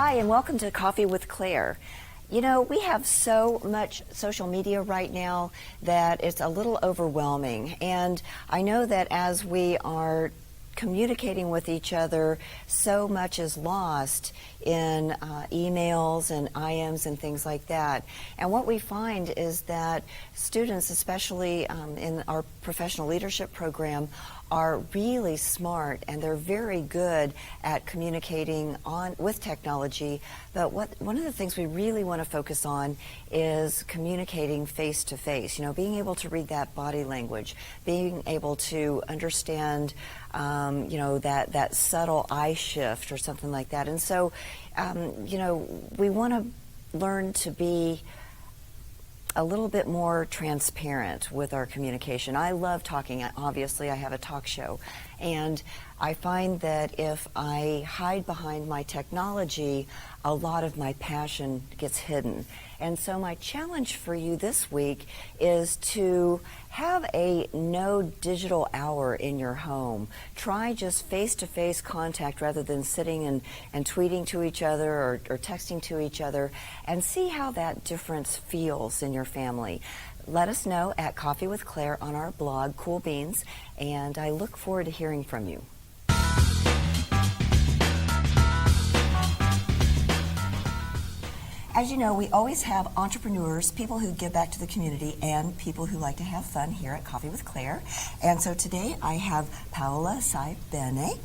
Hi, and welcome to Coffee with Claire. You know, we have so much social media right now that it's a little overwhelming. And I know that as we are communicating with each other, so much is lost in emails and IMs and things like that. And what we find is that students, especially in our professional leadership program, are really smart and they're very good at communicating with technology. But one of the things we really want to focus on is communicating face to face. You know, being able to read that body language, being able to understand you know, that subtle eye shift or something like that. And so, you know, we want to learn to be a little bit more transparent with our communication. I love talking. Obviously, I have a talk show. And I find that if I hide behind my technology, a lot of my passion gets hidden. And so my challenge for you this week is to have a no digital hour in your home. Try just face-to-face contact rather than sitting and tweeting to each other or texting to each other, and see how that difference feels in your family. Let us know at Coffee with Claire on our blog, Cool Beans, and I look forward to hearing from you. As you know, we always have entrepreneurs, people who give back to the community, and people who like to have fun here at Coffee with Claire. And so today I have Paola Sabini,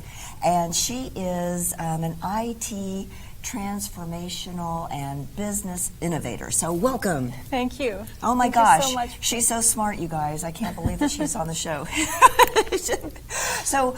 and she is an IT transformational and business innovator. So welcome. Thank you. Oh my Thank gosh, you so much. She's so smart, you guys. I can't believe that she's on the show. So,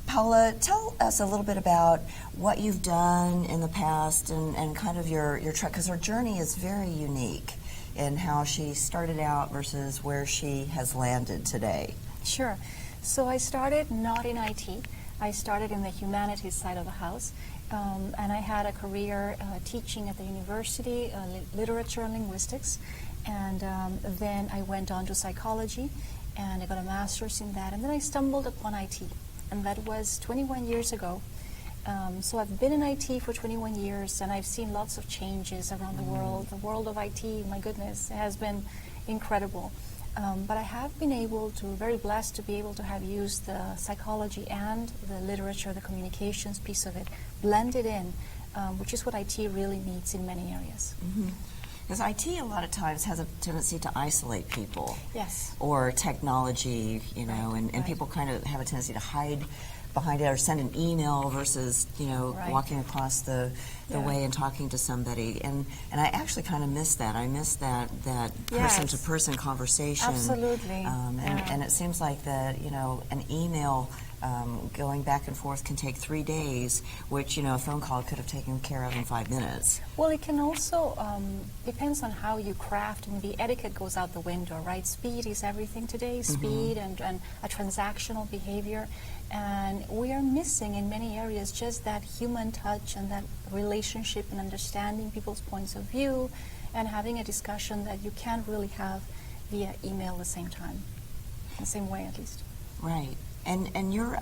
Paola, tell us a little bit about what you've done in the past and kind of your track, because her journey is very unique in how she started out versus where she has landed today. Sure. So I started not in IT. I started in the humanities side of the house, and I had a career teaching at the university, literature and linguistics, and then I went on to psychology, and I got a master's in that, and then I stumbled upon IT, and that was 21 years ago. So I've been in IT for 21 years, and I've seen lots of changes around the world. The world of IT, my goodness, has been incredible. But I have been very blessed to be able to have used the psychology and the literature, the communications piece of it, blended in, which is what IT really needs in many areas. Because IT a lot of times has a tendency to isolate people. Yes. Or technology, you know, Right, and people kind of have a tendency to hide behind it or send an email versus, you know, walking across the way and talking to somebody. And I actually kind of miss that. I miss that person-to-person conversation. Absolutely. And it seems like that, you know, an email going back and forth can take 3 days, which, you know, a phone call could have taken care of in 5 minutes. Well, it can also, depends on how you craft, and the etiquette goes out the window, right? Speed is everything today, speed and a transactional behavior. And we are missing in many areas just that human touch and that relationship and understanding people's points of view and having a discussion that you can't really have via email the same time, the same way at least. Right. And your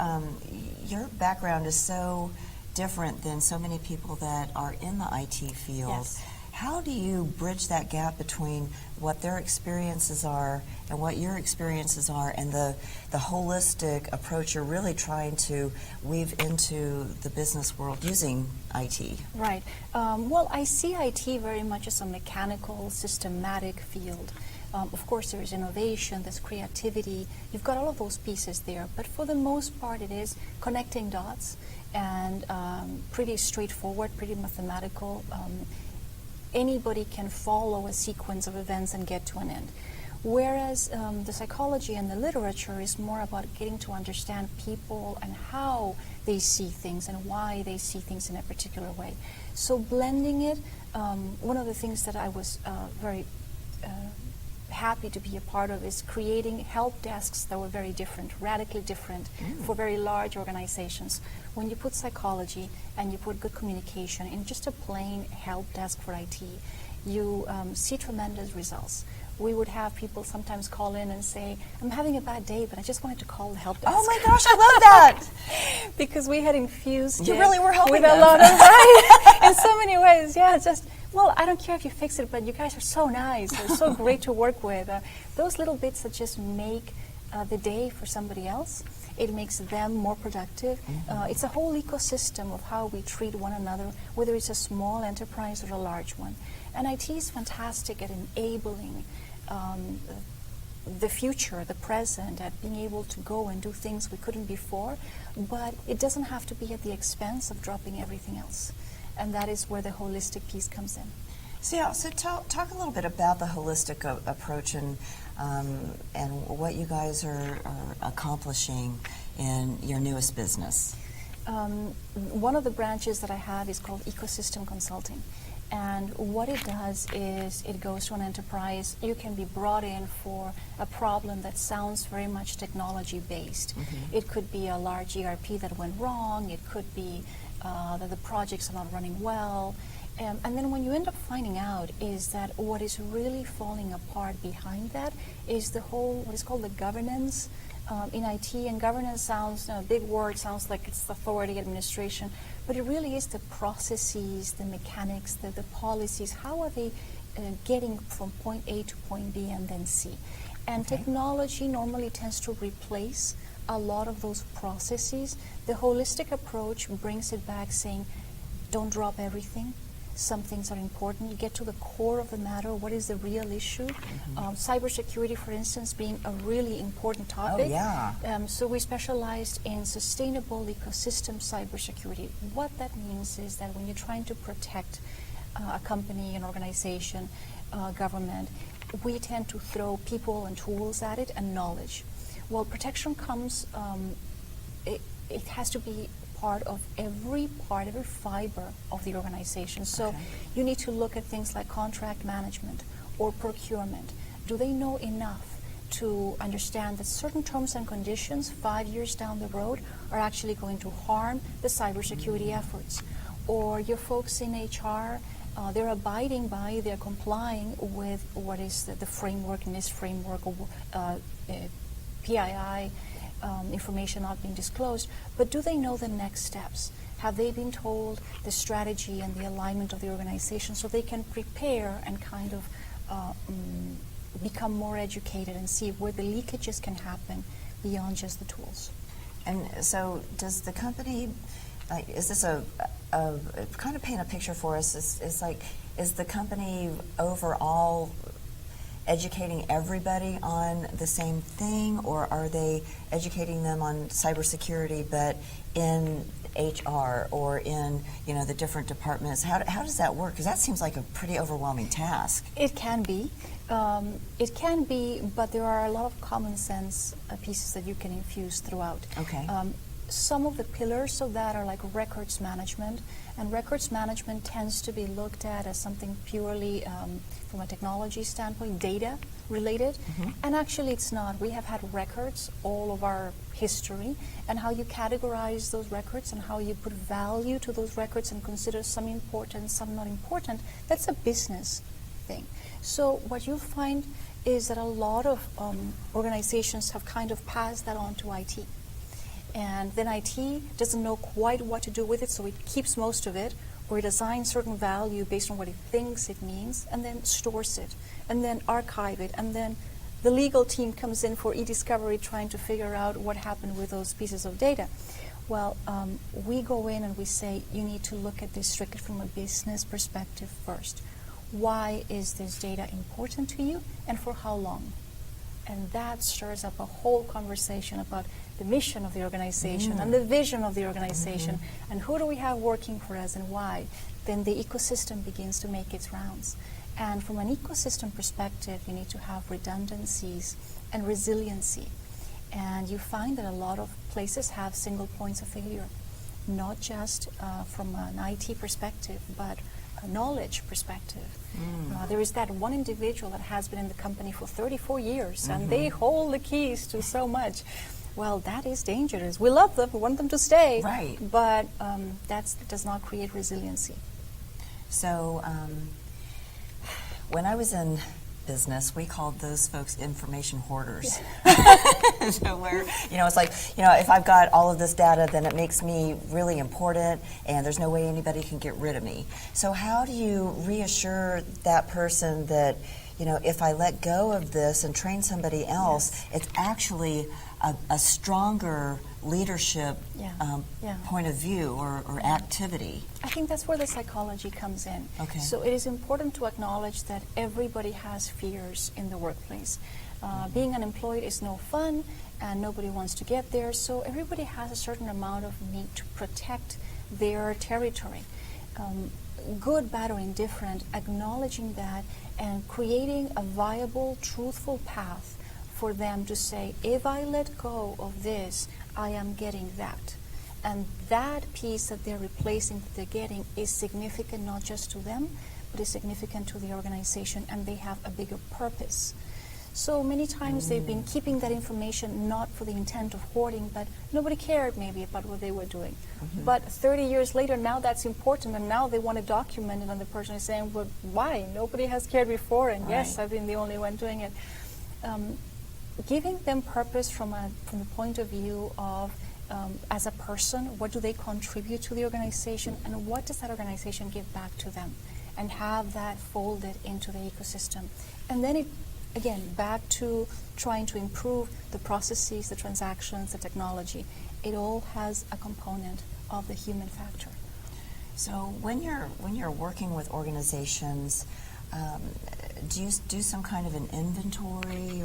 background is so different than so many people that are in the IT field. Yes. How do you bridge that gap between what their experiences are and what your experiences are, and the holistic approach you're really trying to weave into the business world using IT? Right. Well, I see IT very much as a mechanical, systematic field. Of course, there is innovation, there's creativity. You've got all of those pieces there. But for the most part, it is connecting dots and pretty straightforward, pretty mathematical. Anybody can follow a sequence of events and get to an end. Whereas the psychology and the literature is more about getting to understand people and how they see things and why they see things in a particular way. So blending it, one of the things that I was very happy to be a part of is creating help desks that were very different, radically different for very large organizations. When you put psychology and you put good communication in just a plain help desk for IT, you see tremendous results. we would have people sometimes call in and say, I'm having a bad day, but I just wanted to call the help desk. Oh my gosh, I love that. Because we had infused You it really were helping with them. a lot of right in so many ways. Yeah, just, well, I don't care if you fix it, but you guys are so nice. They're so great to work with. Those little bits that just make the day for somebody else, it makes them more productive. It's a whole ecosystem of how we treat one another, whether it's a small enterprise or a large one. And IT is fantastic at enabling the future, the present, at being able to go and do things we couldn't before, but it doesn't have to be at the expense of dropping everything else. And that is where the holistic piece comes in. So yeah, so talk a little bit about the holistic approach and what you guys are accomplishing in your newest business. One of the branches that I have is called Ecosystem Consulting. And what it does is it goes to an enterprise. You can be brought in for a problem that sounds very much technology-based. It could be a large ERP that went wrong. It could be that the projects are not running well. And then when you end up finding out is that what is really falling apart behind that is the whole, what is called the governance in IT. And governance sounds, a big word, sounds like it's authority, administration, but it really is the processes, the mechanics, the policies. How are they getting from point A to point B and then C? And technology normally tends to replace a lot of those processes. The holistic approach brings it back saying, don't drop everything. Some things are important. Get to the core of the matter. What is the real issue? Cybersecurity, for instance, being a really important topic. Oh, yeah. So we specialized in sustainable ecosystem cybersecurity. What that means is that when you're trying to protect a company, an organization, government, we tend to throw people and tools at it and knowledge. Well, protection comes, it has to be part of every fiber of the organization. So you need to look at things like contract management or procurement. Do they know enough to understand that certain terms and conditions 5 years down the road are actually going to harm the cybersecurity efforts? Or your folks in HR, they're abiding by, they're complying with what is the framework, NIST framework, PII, information not being disclosed, but do they know the next steps? Have they been told the strategy and the alignment of the organization so they can prepare and kind of become more educated and see where the leakages can happen beyond just the tools? And so does the company, like, is this a kind of paint a picture for us, is the company overall educating everybody on the same thing, or are they educating them on cybersecurity but in HR or in the different departments? How does that work? Because that seems like a pretty overwhelming task. It can be. But there are a lot of common sense pieces that you can infuse throughout. Okay. Some of the pillars of that are like records management, and records management tends to be looked at as something purely from a technology standpoint, data related, and actually it's not. We have had records all of our history, and how you categorize those records and how you put value to those records and consider some important, some not important, that's a business thing. So what you'll find is that a lot of organizations have kind of passed that on to IT. And then IT doesn't know quite what to do with it, so it keeps most of it, or it assigns certain value based on what it thinks it means, and then stores it, and then archive it, and then the legal team comes in for e-discovery trying to figure out what happened with those pieces of data. Well, we go in and we say, you need to look at this strictly from a business perspective first. Why is this data important to you, and for how long? And that stirs up a whole conversation about the mission of the organization and the vision of the organization and who do we have working for us and why. Then the ecosystem begins to make its rounds. And from an ecosystem perspective, you need to have redundancies and resiliency. And you find that a lot of places have single points of failure, not just from an IT perspective, but a knowledge perspective. There is that one individual that has been in the company for 34 years, and they hold the keys to so much. Well, that is dangerous. We love them, we want them to stay, right? But that does not create resiliency. So when I was in business, we called those folks information hoarders. So where, it's like, if I've got all of this data, then it makes me really important, and there's no way anybody can get rid of me. So how do you reassure that person that, if I let go of this and train somebody else, it's actually a stronger leadership point of view or activity? I think that's where the psychology comes in. Okay. So it is important to acknowledge that everybody has fears in the workplace. Being unemployed is no fun, and nobody wants to get there, so everybody has a certain amount of need to protect their territory. Good, bad, or indifferent, acknowledging that and creating a viable, truthful path for them to say, if I let go of this, I am getting that. And that piece that they're replacing, that they're getting, is significant not just to them, but is significant to the organization, and they have a bigger purpose. So many times they've been keeping that information not for the intent of hoarding, but nobody cared maybe about what they were doing. But 30 years later, now that's important, and now they want to document it, and the person is saying, well, why? Nobody has cared before, and yes, I've been the only one doing it. Giving them purpose from the point of view of, as a person, what do they contribute to the organization, and what does that organization give back to them, and have that folded into the ecosystem. And then again, back to trying to improve the processes, the transactions, the technology. It all has a component of the human factor. So when you're working with organizations, do you do some kind of an inventory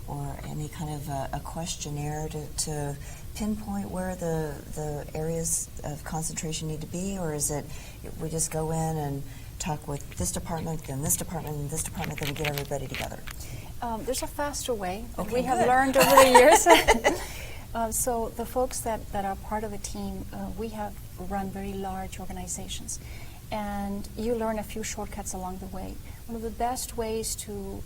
or any kind of a questionnaire to pinpoint where the areas of concentration need to be, or is it we just go in and talk with this department, then this department, and this department, then get everybody together? There's a faster way that Okay, we have good. learned over the years. So the folks that are part of the team, we have run very large organizations. And you learn a few shortcuts along the way. One of the best ways to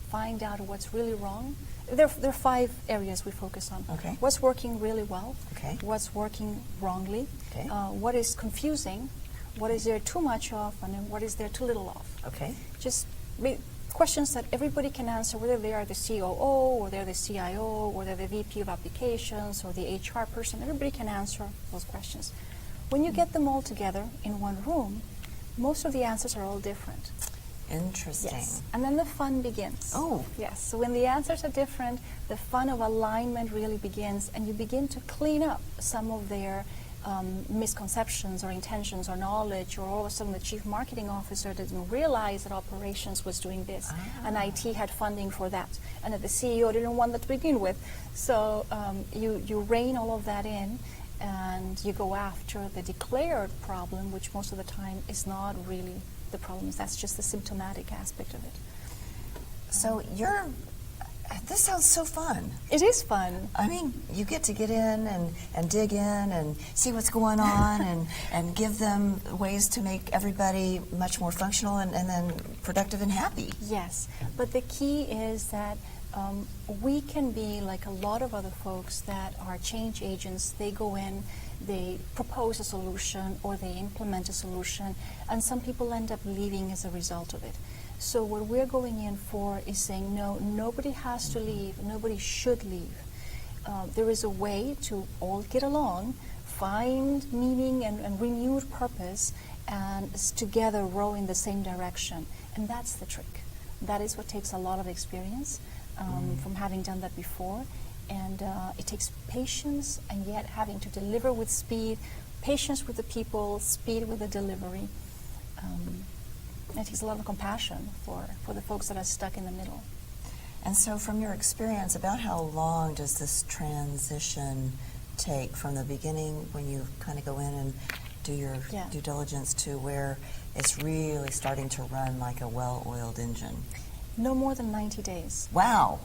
find out what's really wrong, there are 5 areas we focus on. Okay. What's working really well, Okay. what's working wrongly, Okay. what is confusing, what is there too much of, and then what is there too little of. Okay. Just questions that everybody can answer, whether they are the COO or they're the CIO or they're the VP of applications or the HR person. Everybody can answer those questions. When you get them all together in one room, most of the answers are all different. Interesting. Yes. And then the fun begins. Oh. Yes. So when the answers are different, the fun of alignment really begins, and you begin to clean up some of their misconceptions or intentions or knowledge, or all of a sudden the chief marketing officer didn't realize that operations was doing this, and IT had funding for that, and that the CEO didn't want that to begin with. So you rein all of that in, and you go after the declared problem, which most of the time is not really the problem. That's just the symptomatic aspect of it. So this sounds so fun. It is fun. I mean, you get to get in and dig in and see what's going on and give them ways to make everybody much more functional and then productive and happy. Yes, but the key is that we can be like a lot of other folks that are change agents. They go in, they propose a solution, or they implement a solution, and some people end up leaving as a result of it. So what we're going in for is saying, no, nobody has to leave, nobody should leave. There is a way to all get along, find meaning and renewed purpose, and together row in the same direction. And that's the trick. That is what takes a lot of experience from having done that before. And it takes patience, and yet having to deliver with speed, patience with the people, speed with the delivery. It takes a lot of compassion for the folks that are stuck in the middle. And so from your experience, about how long does this transition take from the beginning when you kind of go in and do your due diligence to where it's really starting to run like a well-oiled engine? No more than 90 days. Wow.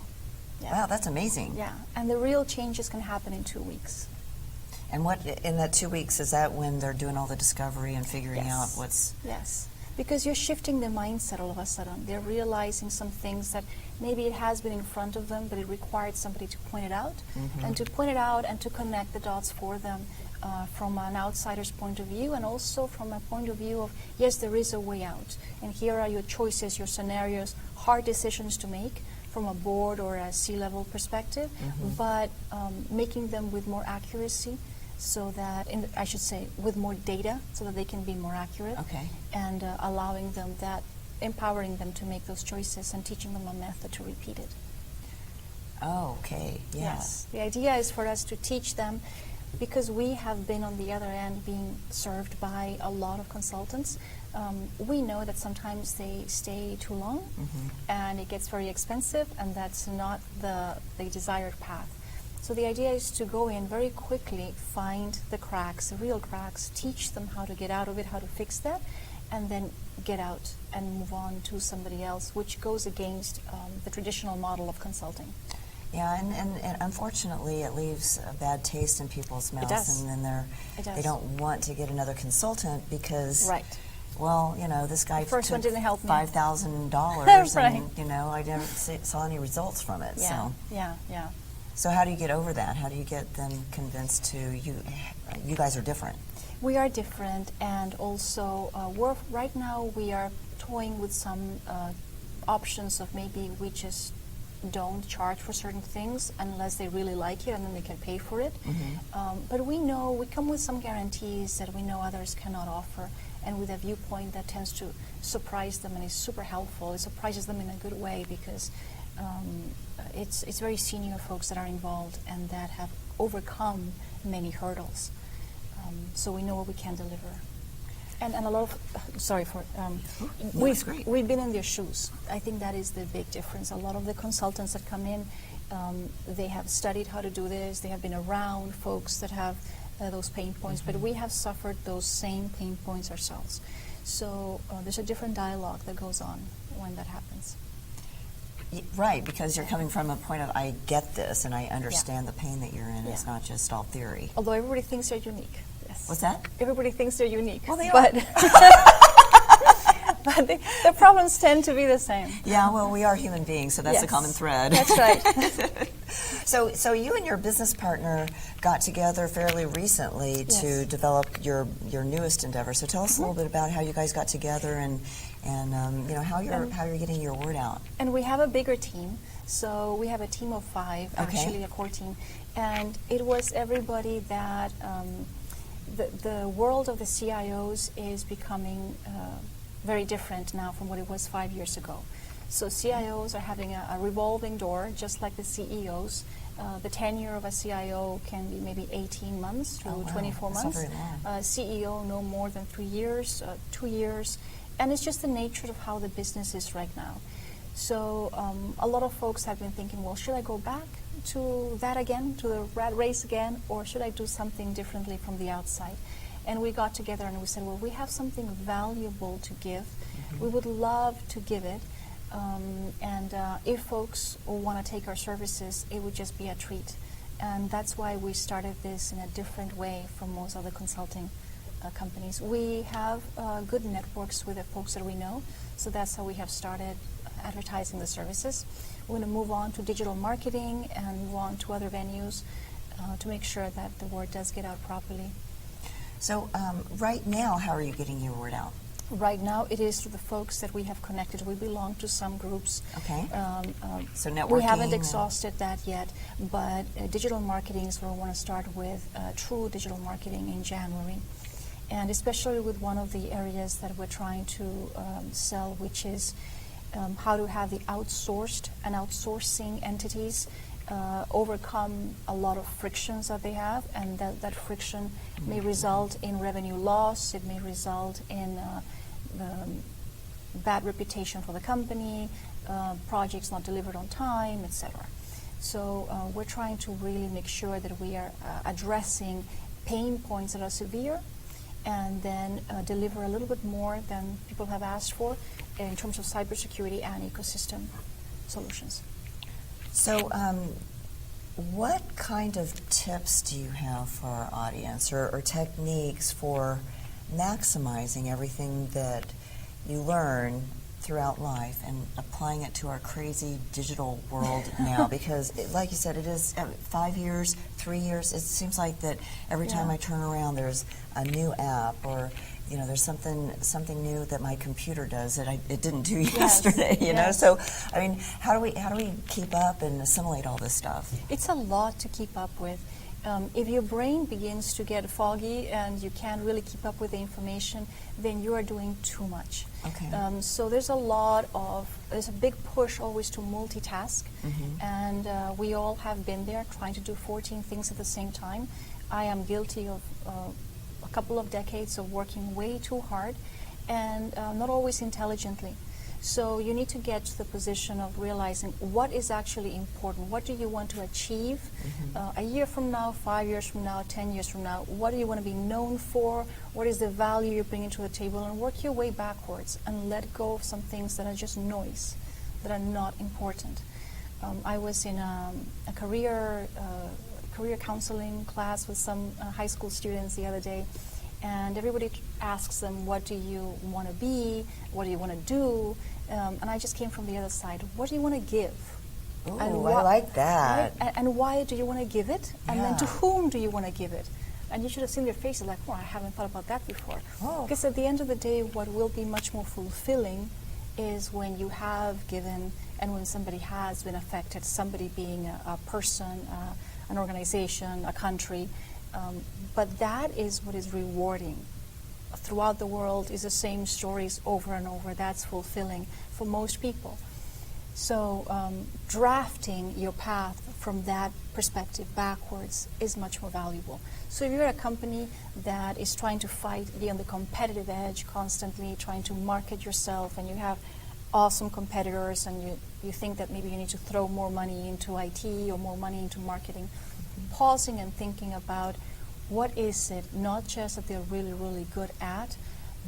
Yeah. Wow, that's amazing. Yeah, and the real changes can happen in 2 weeks. And what in that 2 weeks, is that when they're doing all the discovery and figuring out Yes. what's... Yes, because you're shifting the mindset all of a sudden. They're realizing some things that maybe it has been in front of them, but it required somebody to point it out. And to point it out and to connect the dots for them from an outsider's point of view, and also from a point of view of, yes, there is a way out, and here are your choices, your scenarios, hard decisions to make from a board or a C-level perspective, but making them with more accuracy, so that, I should say, with more data, so that they can be more accurate, and allowing them that, empowering them to make those choices and teaching them a method to repeat it. Oh, okay, yeah. Yes, the idea is for us to teach them, because we have been on the other end being served by a lot of consultants. We know that sometimes they stay too long, and it gets very expensive, and that's not the desired path. So the idea is to go in very quickly, find the cracks, the real cracks, teach them how to get out of it, how to fix that, and then get out and move on to somebody else, which goes against the traditional model of consulting. Yeah, and unfortunately, it leaves a bad taste in people's mouths, and then they don't want to get another consultant because, well, you know, this guy the first took one didn't help me. $5,000, Right. and you know, I never saw any results from it. Yeah, So. yeah. So how do you get over that? How do you get them convinced to you guys are different? We are different, and also right now we are toying with some options of maybe we just don't charge for certain things unless they really like it, and then they can pay for it. But we know, we come with some guarantees that we know others cannot offer, and with a viewpoint that tends to surprise them and is super helpful. It surprises them in a good way, because it's very senior folks that are involved and that have overcome many hurdles. So we know what we can deliver. And a lot of, sorry for, we've been in their shoes. I think that is the big difference. A lot of the consultants that come in, they have studied how to do this, they have been around folks that have those pain points, but we have suffered those same pain points ourselves. So there's a different dialogue that goes on when that happens. Right, because you're coming from a point of, I get this and I understand the pain that you're in. It's not just all theory. Although everybody thinks they're unique. Yes. What's that? Everybody thinks they're unique. Well, they are. But the problems tend to be the same. Yeah, well, we are human beings, so that's a common thread. That's right. So you and your business partner got together fairly recently to develop your newest endeavor. So tell us a little bit about how you guys got together and you know, how you're getting your word out. And we have a bigger team. So we have a team of 5, actually a core team, and it was everybody that the world of the CIOs is becoming very different now from what it was 5 years ago. So CIOs are having a revolving door, just like the CEOs. The tenure of a CIO can be maybe 18 months to 24 months. That's not very long. CEO no more than 3 years, 2 years, and it's just the nature of how the business is right now. So a lot of folks have been thinking, well, should I go back to that again, to the rat race again, or should I do something differently from the outside? And we got together and we said, well, we have something valuable to give. We would love to give it. And if folks want to take our services, it would just be a treat. And that's why we started this in a different way from most other consulting companies. We have good networks with the folks that we know, so that's how we have started advertising the services. We're going to move on to digital marketing and move on to other venues to make sure that the word does get out properly. So right now, how are you getting your word out? Right now, it is through the folks that we have connected. We belong to some groups. Okay. So networking. We haven't exhausted that yet, but digital marketing is where we want to start with, true digital marketing in January. And especially with one of the areas that we're trying to sell, which is how to have the outsourced and outsourcing entities overcome a lot of frictions that they have, and that friction may result in revenue loss, it may result in bad reputation for the company, projects not delivered on time, etc. So we're trying to really make sure that we are addressing pain points that are severe, and then deliver a little bit more than people have asked for in terms of cybersecurity and ecosystem solutions. So what kind of tips do you have for our audience, or techniques for maximizing everything that you learn throughout life and applying it to our crazy digital world now, because like you said, it is 5 years, 3 years, it seems like that every time I turn around there's a new app, or there's something new that my computer does that it didn't do yesterday. You know, so I mean, how do we keep up and assimilate all this stuff? It's a lot to keep up with. If your brain begins to get foggy and you can't really keep up with the information, then you are doing too much. Okay. So there's a big push always to multitask, and we all have been there trying to do 14 things at the same time. I am guilty of a couple of decades of working way too hard and not always intelligently. So you need to get to the position of realizing what is actually important. What do you want to achieve a year from now, 5 years from now, 10 years from now? What do you want to be known for? What is the value you're bringing to the table? And work your way backwards and let go of some things that are just noise, that are not important. I was in a career counseling class with some high school students the other day, and everybody asks them, what do you want to be? What do you want to do? And I just came from the other side. What do you want to give? Ooh, I like that. Right? And why do you want to give it? And then to whom do you want to give it? And you should have seen their faces like, oh, I haven't thought about that before. Because at the end of the day, what will be much more fulfilling is when you have given and when somebody has been affected, somebody being a person, an organization, a country. But that is what is rewarding. Throughout the world is the same stories over and over. That's fulfilling for most people. So drafting your path from that perspective backwards is much more valuable. So if you're a company that is trying to be on the competitive edge constantly, trying to market yourself, and you have awesome competitors, and you think that maybe you need to throw more money into IT or more money into marketing, pausing and thinking about what is it, not just that they're really, really good at,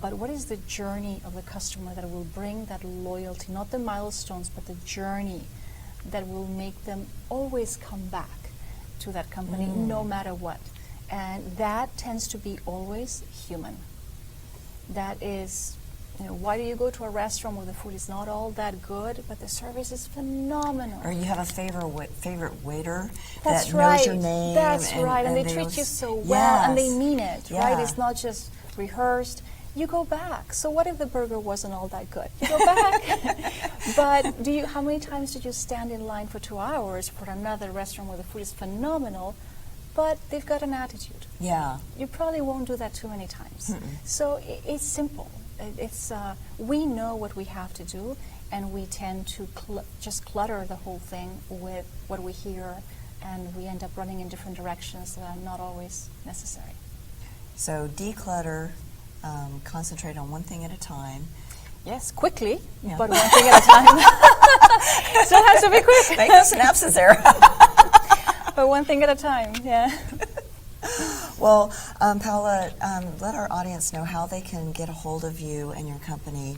but what is the journey of the customer that will bring that loyalty, not the milestones, but the journey that will make them always come back to that company no matter what. And that tends to be always human. That is, why do you go to a restaurant where the food is not all that good, but the service is phenomenal? Or you have a favorite waiter That's that right. knows your name. That's right, and they treat you so well, and they mean it, right? It's not just rehearsed. You go back. So what if the burger wasn't all that good? You go back. But how many times did you stand in line for 2 hours for another restaurant where the food is phenomenal, but they've got an attitude? Yeah. You probably won't do that too many times. So it's simple. We know what we have to do, and we tend to just clutter the whole thing with what we hear, and we end up running in different directions that are not always necessary. So declutter, concentrate on one thing at a time. Yes, quickly, but one thing at a time. Still has to be quick. Make the synapses there. But one thing at a time, yeah. Well, Paola, let our audience know how they can get a hold of you and your company,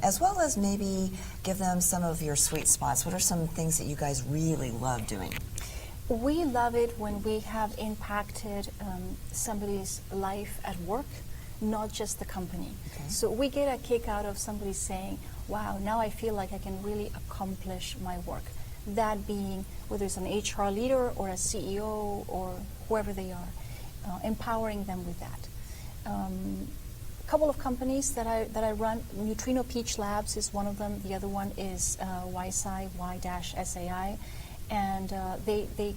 as well as maybe give them some of your sweet spots. What are some things that you guys really love doing? We love it when we have impacted somebody's life at work, not just the company. Okay. So we get a kick out of somebody saying, wow, now I feel like I can really accomplish my work. That being whether it's an HR leader or a CEO or whoever they are, empowering them with that. A couple of companies that I run, Neutrino Peach Labs is one of them. The other one is YSI, Y-SAI, and they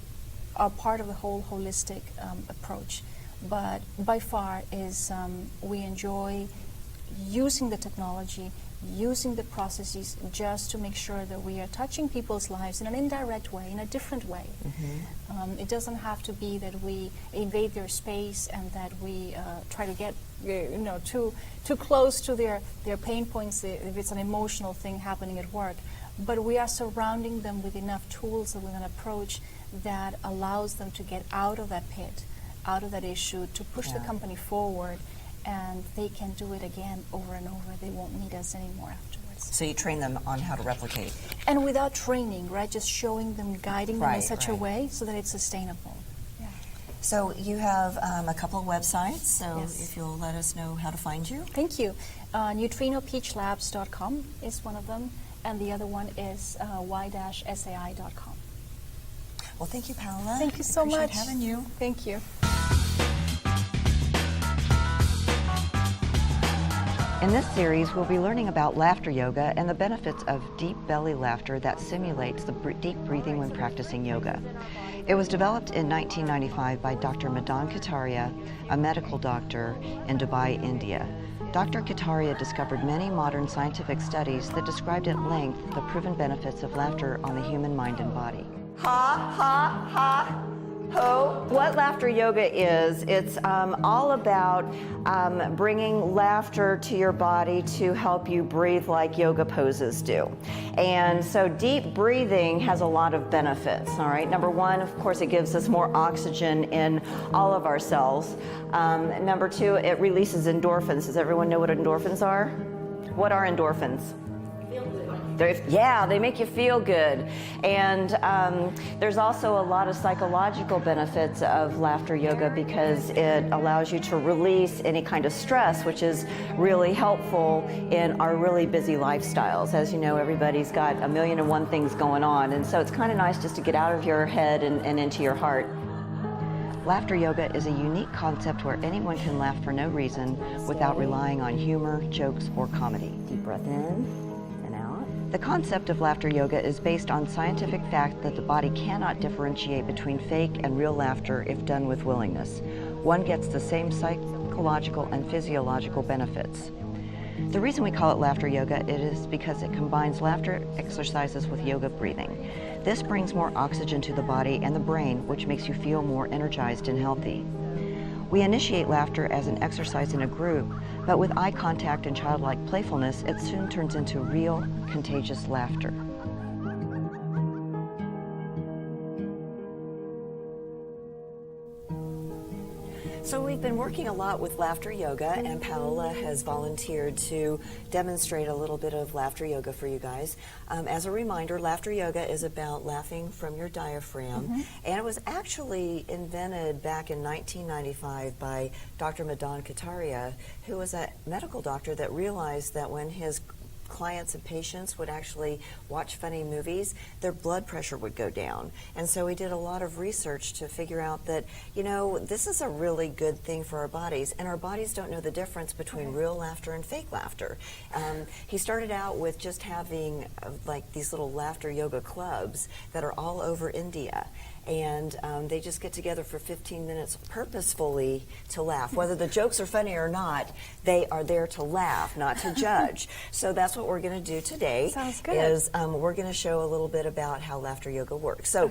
are part of the whole holistic approach. But by far is we enjoy using the technology, using the processes just to make sure that we are touching people's lives in an indirect way, in a different way. It doesn't have to be that we invade their space and that we try to get too close to their pain points if it's an emotional thing happening at work. But we are surrounding them with enough tools and with an approach that allows them to get out of that pit, out of that issue, to push the company forward, and they can do it again over and over. They won't need us anymore afterwards. So you train them on how to replicate. And without training, right? Just showing them, guiding them in such a way so that it's sustainable. Yeah. So you have a couple of websites, so Yes. if you'll let us know how to find you. Thank you. NeutrinoPeachLabs.com is one of them, and the other one is y-sai.com. Well, thank you, Paola. Thank you so Appreciate much. having you. Thank you. In this series, we'll be learning about laughter yoga and the benefits of deep belly laughter that simulates the deep breathing when practicing yoga. It was developed in 1995 by Dr. Madan Kataria, a medical doctor in Dubai, India. Dr. Kataria discovered many modern scientific studies that described at length the proven benefits of laughter on the human mind and body. Ha, ha, ha. Ho. What laughter yoga is, it's all about bringing laughter to your body to help you breathe like yoga poses do. And so deep breathing has a lot of benefits, all right? Number one, of course, it gives us more oxygen in all of our cells. Number two, it releases endorphins. Does everyone know what endorphins are? What are endorphins? Yeah, they make you feel good. And there's also a lot of psychological benefits of laughter yoga because it allows you to release any kind of stress, which is really helpful in our really busy lifestyles. As you know, everybody's got 1,000,001 things going on, and so it's kind of nice just to get out of your head and into your heart. Laughter yoga is a unique concept where anyone can laugh for no reason without relying on humor, jokes, or comedy. Deep breath in. The concept of laughter yoga is based on scientific fact that the body cannot differentiate between fake and real laughter if done with willingness. One gets the same psychological and physiological benefits. The reason we call it laughter yoga it is because it combines laughter exercises with yoga breathing. This brings more oxygen to the body and the brain, which makes you feel more energized and healthy. We initiate laughter as an exercise in a group, but with eye contact and childlike playfulness, it soon turns into real, contagious laughter. So we've been working a lot with laughter yoga, and Paola has volunteered to demonstrate a little bit of laughter yoga for you guys. As a reminder, laughter yoga is about laughing from your diaphragm, and it was actually invented back in 1995 by Dr. Madan Kataria, who was a medical doctor that realized that when his clients and patients would actually watch funny movies, their blood pressure would go down. And so we did a lot of research to figure out that, you know, this is a really good thing for our bodies, and our bodies don't know the difference between real laughter and fake laughter. He started out with just having like these little laughter yoga clubs that are all over India. And they just get together for 15 minutes purposefully to laugh. Whether the jokes are funny or not, they are there to laugh, not to judge. So that's what we're going to do today. Sounds good. Is we're going to show a little bit about how laughter yoga works. So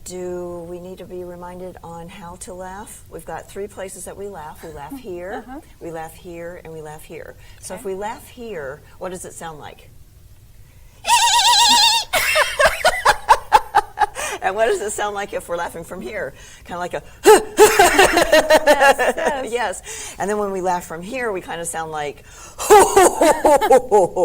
do we need to be reminded on how to laugh? We've got 3 places that we laugh. We laugh here, we laugh here, and we laugh here. So if we laugh here, what does it sound like? And what does it sound like if we're laughing from here? Kind of like a yes. And then when we laugh from here, we kind of sound like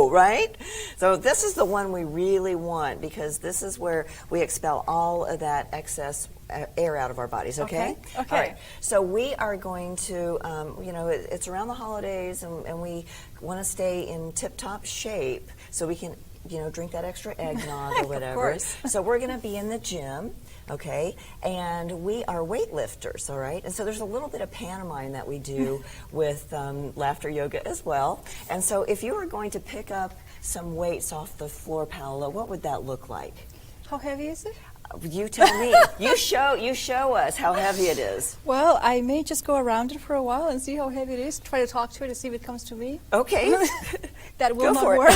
right? So this is the one we really want because this is where we expel all of that excess air out of our bodies, okay? Okay. All right. So we are going to, you know, it's around the holidays and we want to stay in tip-top shape so we can, you know, drink that extra eggnog or whatever. Of course. So we're going to be in the gym, okay? And we are weightlifters, all right? And so there's a little bit of pantomime that we do with laughter yoga as well. And so if you were going to pick up some weights off the floor, Paola, what would that look like? How heavy is it? You tell me. You show us how heavy it is. Well, I may just go around it for a while and see how heavy it is. Try to talk to it and see if it comes to me. Okay. That will Go not for it. work.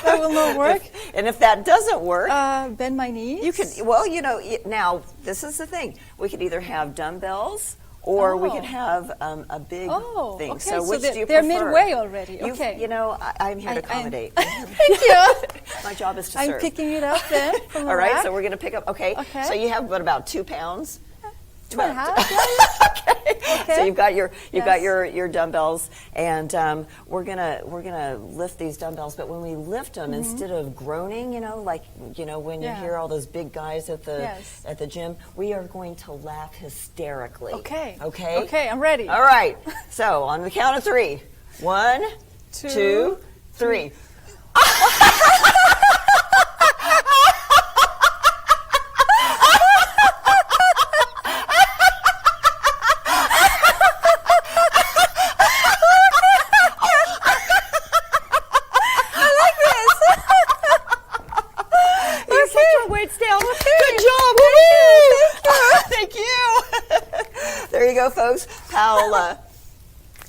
That will not work. And if that doesn't work, bend my knees. you could. Well, you know. Now this is the thing. We could either have dumbbells. Or we could have a big thing. Okay. So which do you they're prefer? midway already. Okay. You know, I'm here to accommodate. Thank you. My job is to serve. I'm picking it up then. From the All right, rack. so we're going to pick up. Okay. Okay. So you have about 2 pounds. 2.5. Okay. So you've got your Yes. your dumbbells, and we're gonna lift these dumbbells. But when we lift them, instead of groaning, like when you Yeah. hear all those big guys at the Yes. at the gym, we are going to laugh hysterically. Okay. Okay. Okay, I'm ready. All right. So on the count of 3, 1, 2, 3. Weights down. Good job. Woo! Thank you. There you go, folks. Paola.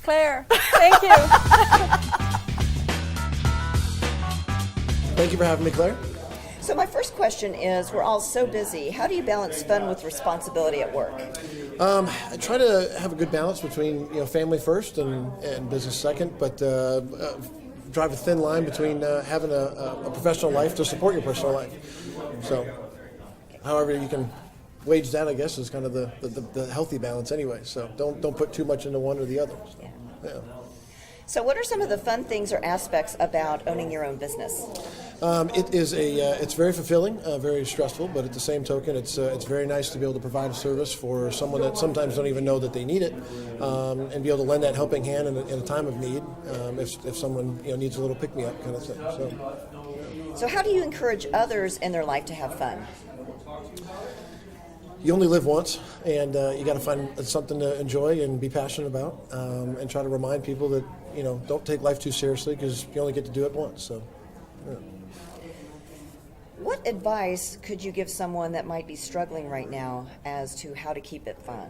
Claire, thank you. Thank you for having me, Claire. So my first question is, we're all so busy. How do you balance fun with responsibility at work? I try to have a good balance between family first and business second, but drive a thin line between having a professional life to support your personal life. So, however you can wage that, I guess, is kind of the healthy balance anyway. So don't put too much into one or the other. So, yeah. So what are some of the fun things or aspects about owning your own business? It's very fulfilling, very stressful, but at the same token, it's very nice to be able to provide a service for someone that sometimes don't even know that they need it, and be able to lend that helping hand in a time of need, if someone needs a little pick me up kind of thing. So how do you encourage others in their life to have fun? You only live once, and you got to find something to enjoy and be passionate about, and try to remind people that don't take life too seriously because you only get to do it once. So. Yeah. What advice could you give someone that might be struggling right now as to how to keep it fun?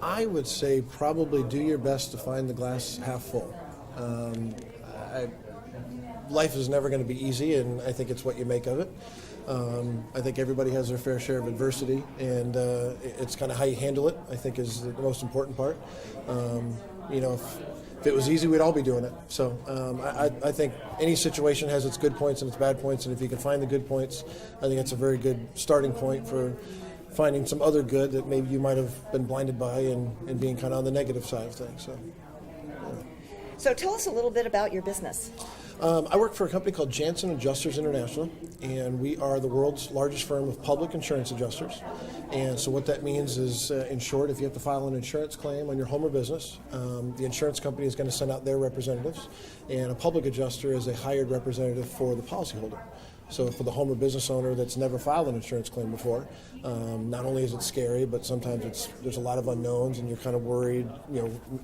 I would say probably do your best to find the glass half full. Life is never going to be easy, and I think it's what you make of it. I think everybody has their fair share of adversity, and it's kind of how you handle it, I think, is the most important part. If it was easy, we'd all be doing it. So I think any situation has its good points and its bad points, and if you can find the good points, I think it's a very good starting point for finding some other good that maybe you might have been blinded by and being kind of on the negative side of things. So tell us a little bit about your business. I work for a company called Janssen Adjusters International, and we are the world's largest firm of public insurance adjusters. And so what that means is, in short, if you have to file an insurance claim on your home or business, the insurance company is going to send out their representatives, and a public adjuster is a hired representative for the policyholder. So for the home or business owner that's never filed an insurance claim before, not only is it scary, but sometimes there's a lot of unknowns, and you're kind of worried,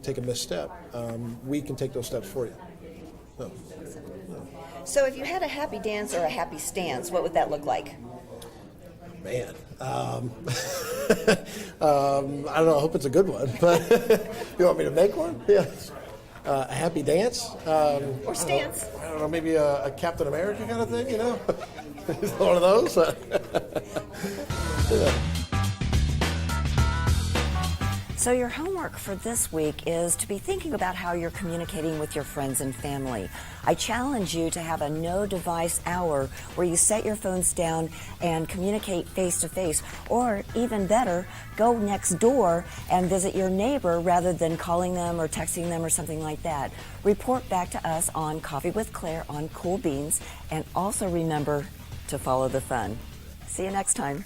take a misstep. We can take those steps for you. So if you had a happy dance or a happy stance, what would that look like? Man, I don't know. I hope it's a good one. But you want me to make one? Yeah. A happy dance? Or stance? I don't know. Maybe a Captain America kind of thing. One of those. Yeah. So your homework for this week is to be thinking about how you're communicating with your friends and family. I challenge you to have a no device hour where you set your phones down and communicate face to face, or even better, go next door and visit your neighbor rather than calling them or texting them or something like that. Report back to us on Coffee with Claire on Cool Beans, and also remember to follow the fun. See you next time.